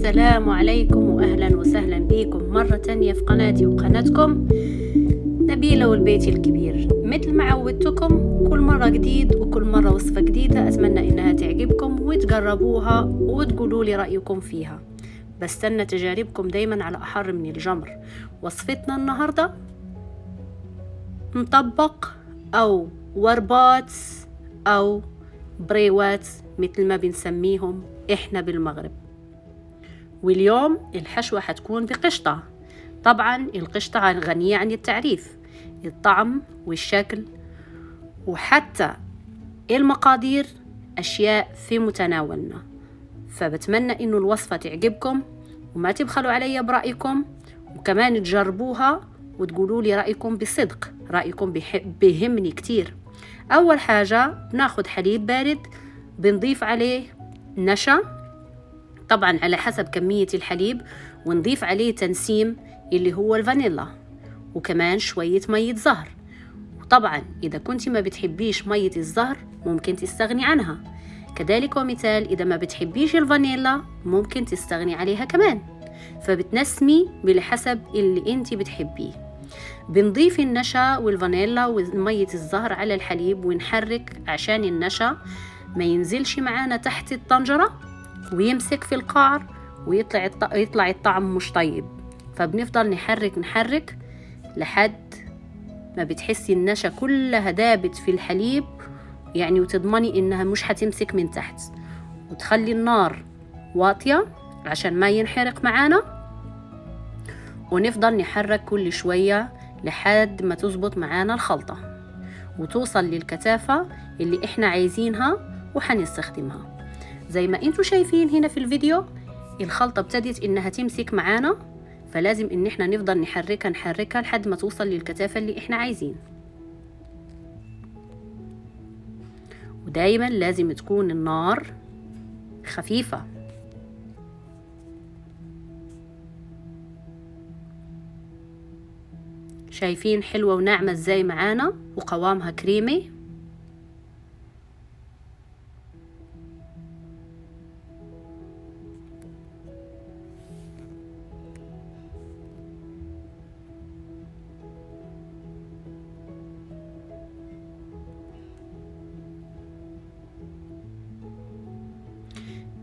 السلام عليكم وأهلا وسهلا بكم مرة تانية في قناتي وقناتكم نبيلة والبيت الكبير. مثل ما عودتكم كل مرة جديد وكل مرة وصفة جديدة، أتمنى إنها تعجبكم وتجربوها وتقولوا لي رأيكم فيها. بستنى تجاربكم دايما على أحر من الجمر. وصفتنا النهاردة مطبق أو وربات أو بريوات مثل ما بنسميهم إحنا بالمغرب. واليوم الحشوة حتكون بقشطة. طبعا القشطة غنية عن التعريف، الطعم والشكل وحتى المقادير أشياء في متناولنا. فبتمنى إنه الوصفة تعجبكم وما تبخلوا علي برأيكم، وكمان تجربوها وتقولوا لي رأيكم بصدق. رأيكم بيهمني كتير. أول حاجة بناخد حليب بارد، بنضيف عليه نشا طبعا على حسب كمية الحليب، ونضيف عليه تنسيم اللي هو الفانيلا، وكمان شوية مية زهر. وطبعا إذا كنت ما بتحبيش مية الزهر ممكن تستغني عنها، كذلك ومثال إذا ما بتحبيش الفانيلا ممكن تستغني عليها كمان، فبتنسمي بحسب اللي انت بتحبيه. بنضيف النشا والفانيلا ومية الزهر على الحليب ونحرك عشان النشا ما ينزلش معانا تحت الطنجرة ويمسك في القعر ويطلع الطعم مش طيب. فبنفضل نحرك لحد ما بتحسي النشا كلها دابت في الحليب، يعني وتضمني انها مش هتمسك من تحت، وتخلي النار واطية عشان ما ينحرق معانا. ونفضل نحرك كل شوية لحد ما تظبط معانا الخلطة وتوصل للكثافة اللي احنا عايزينها وحنستخدمها. زي ما انتوا شايفين هنا في الفيديو الخلطة ابتدت انها تمسك معانا، فلازم ان احنا نفضل نحركها لحد ما توصل للكثافة اللي احنا عايزين. ودايما لازم تكون النار خفيفة. شايفين حلوة وناعمة ازاي معانا وقوامها كريمي.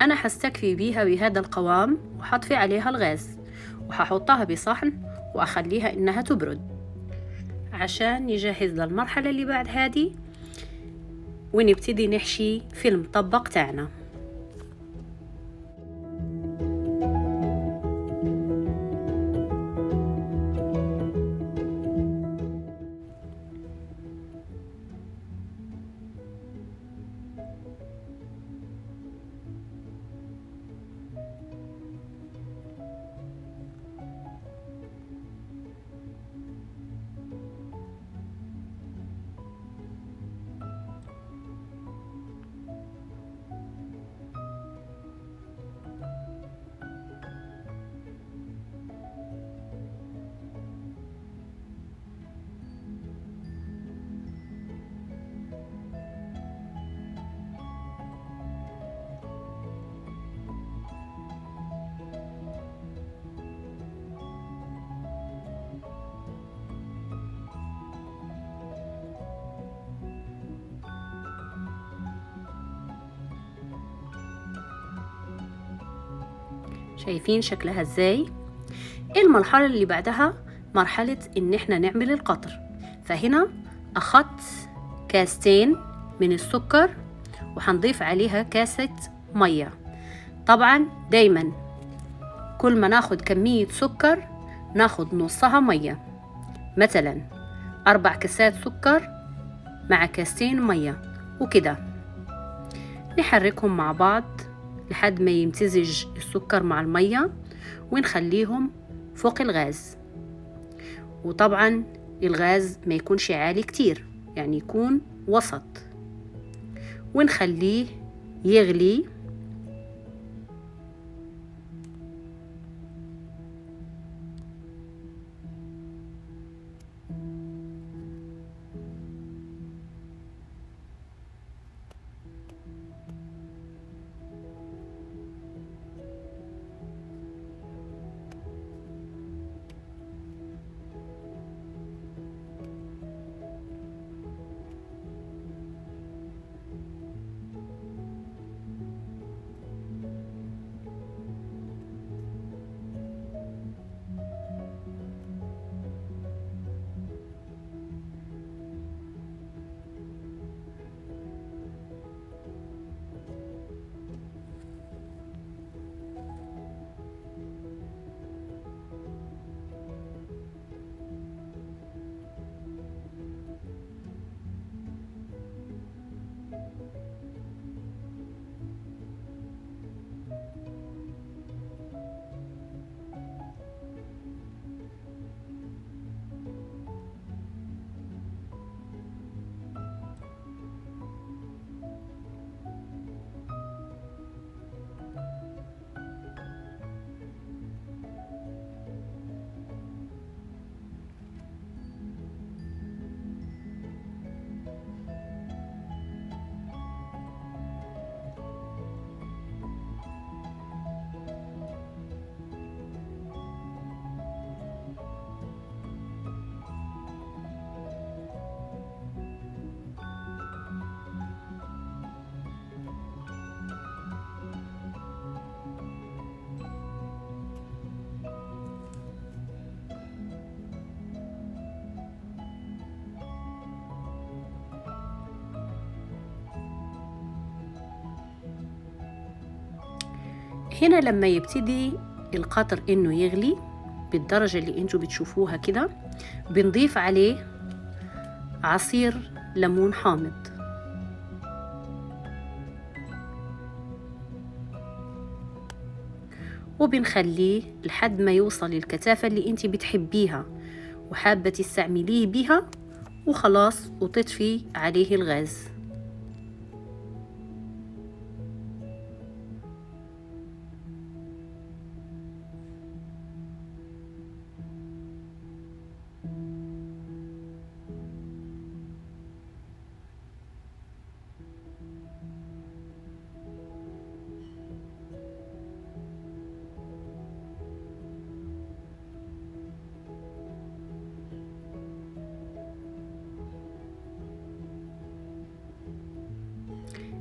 أنا حستكفي بيها بهذا القوام وحطفي عليها الغاز وححطها بصحن وأخليها إنها تبرد عشان نجهز للمرحلة اللي بعد هذه ونبتدي نحشي في المطبق تاعنا. شايفين شكلها ازاي؟ المرحلة اللي بعدها مرحلة ان احنا نعمل القطر. فهنا اخدت كاستين من السكر وحنضيف عليها كاسة مية. طبعا دايما كل ما ناخد كمية سكر ناخد نصها مية، مثلا 4 كاسات سكر مع كاستين مية، وكده نحركهم مع بعض لحد ما يمتزج السكر مع المية ونخليهم فوق الغاز. وطبعا الغاز ما يكونش عالي كتير، يعني يكون وسط، ونخليه يغلي. هنا لما يبتدي القطر إنه يغلي بالدرجة اللي انتوا بتشوفوها كده، بنضيف عليه عصير ليمون حامض، وبنخليه لحد ما يوصل الكثافة اللي انت بتحبيها وحابة تستعمليه بيها، وخلاص وتطفي عليه الغاز.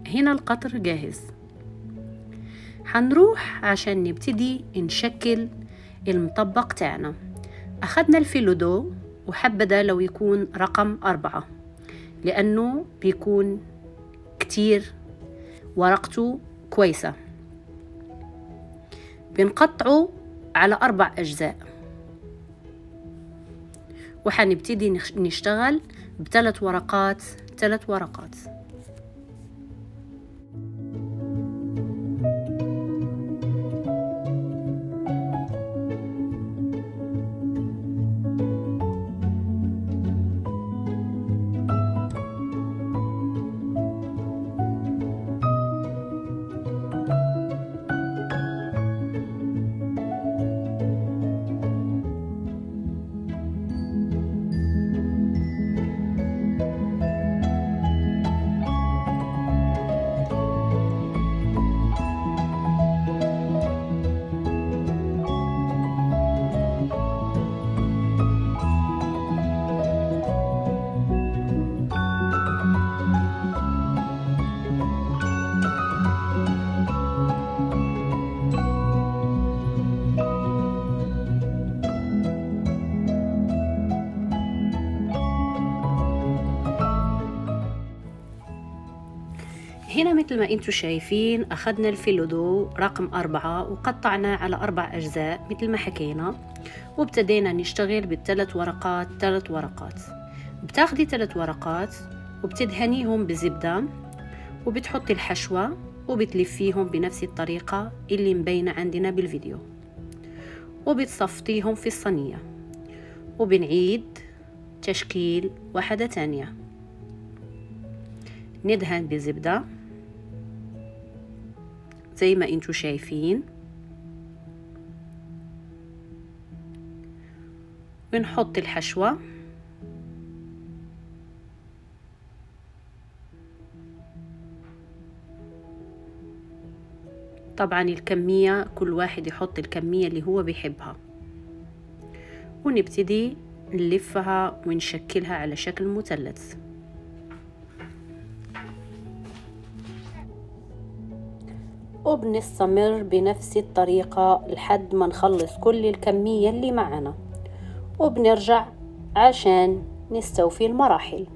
هنا القطر جاهز. هنروح عشان نبتدي نشكل المطبق تاعنا. أخدنا الفيلو دو، وحبذا لو يكون رقم 4 لأنه بيكون كتير ورقته كويسة. بنقطعه على 4 أجزاء، وحنبتدي نشتغل ب3 ورقات 3 ورقات. هنا مثل ما انتوا شايفين أخذنا الفيلو دو رقم 4 وقطعناه على 4 أجزاء مثل ما حكينا، وابتدينا نشتغل ب3 ورقات 3 ورقات. بتاخدي 3 ورقات وبتدهنيهم بزبدة، وبتحطي الحشوة وبتلفيهم بنفس الطريقة اللي مبينة عندنا بالفيديو، وبتصفطيهم في الصينية، وبنعيد تشكيل واحدة تانية. ندهن بزبدة زي ما انتوا شايفين، ونحط الحشوة، طبعا الكمية كل واحد يحط الكمية اللي هو بيحبها، ونبتدي نلفها ونشكلها على شكل مثلث. وبنستمر بنفس الطريقة لحد ما نخلص كل الكمية اللي معنا، وبنرجع عشان نستوفي المراحل.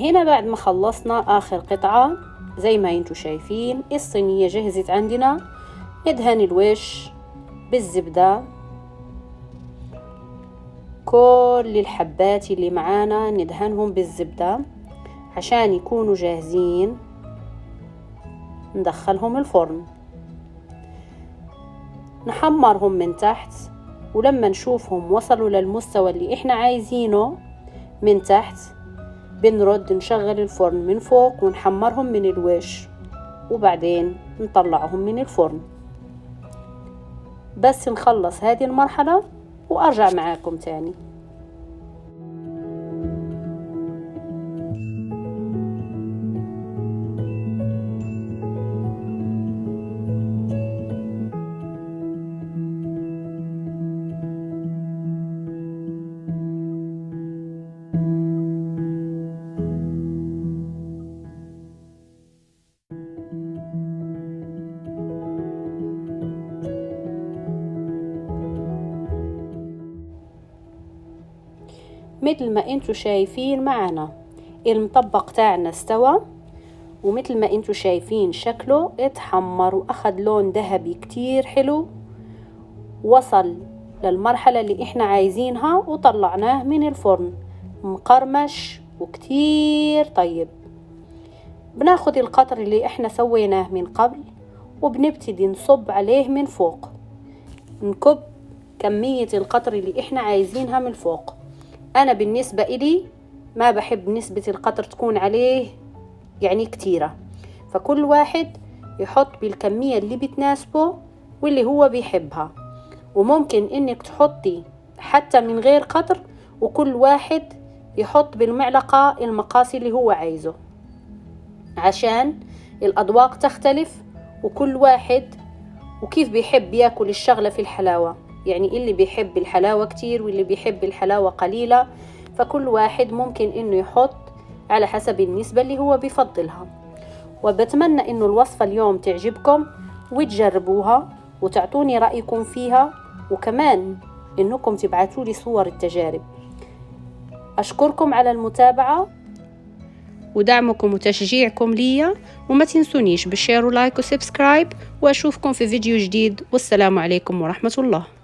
هنا بعد ما خلصنا آخر قطعة زي ما انتوا شايفين الصينية جهزت عندنا. ندهن الوش بالزبدة، كل الحبات اللي معانا ندهنهم بالزبدة عشان يكونوا جاهزين ندخلهم الفرن. نحمرهم من تحت، ولما نشوفهم وصلوا للمستوى اللي احنا عايزينه من تحت بنرد نشغل الفرن من فوق ونحمرهم من الوش، وبعدين نطلعهم من الفرن. بس نخلص هذه المرحلة وارجع معاكم تاني. مثل ما انتوا شايفين معنا المطبق تاعنا استوى، ومثل ما انتوا شايفين شكله اتحمر واخد لون ذهبي كتير حلو، وصل للمرحلة اللي احنا عايزينها وطلعناه من الفرن مقرمش وكتير طيب. بناخد القطر اللي احنا سويناه من قبل وبنبتدي نصب عليه من فوق، نكب كمية القطر اللي احنا عايزينها من فوق. انا بالنسبة الي ما بحب نسبة القطر تكون عليه يعني كتيرة، فكل واحد يحط بالكمية اللي بتناسبه واللي هو بيحبها. وممكن انك تحطي حتى من غير قطر، وكل واحد يحط بالمعلقة المقاس اللي هو عايزه عشان الاذواق تختلف، وكل واحد وكيف بيحب ياكل الشغلة في الحلاوة. يعني اللي بيحب الحلاوة كتير واللي بيحب الحلاوة قليلة، فكل واحد ممكن انه يحط على حسب النسبة اللي هو بيفضلها. وبتمنى انه الوصفة اليوم تعجبكم وتجربوها وتعطوني رأيكم فيها، وكمان انكم تبعتوا لي صور التجارب. اشكركم على المتابعة ودعمكم وتشجيعكم ليا، وما تنسونيش بالشير ولايك وسبسكرايب، واشوفكم في فيديو جديد، والسلام عليكم ورحمة الله.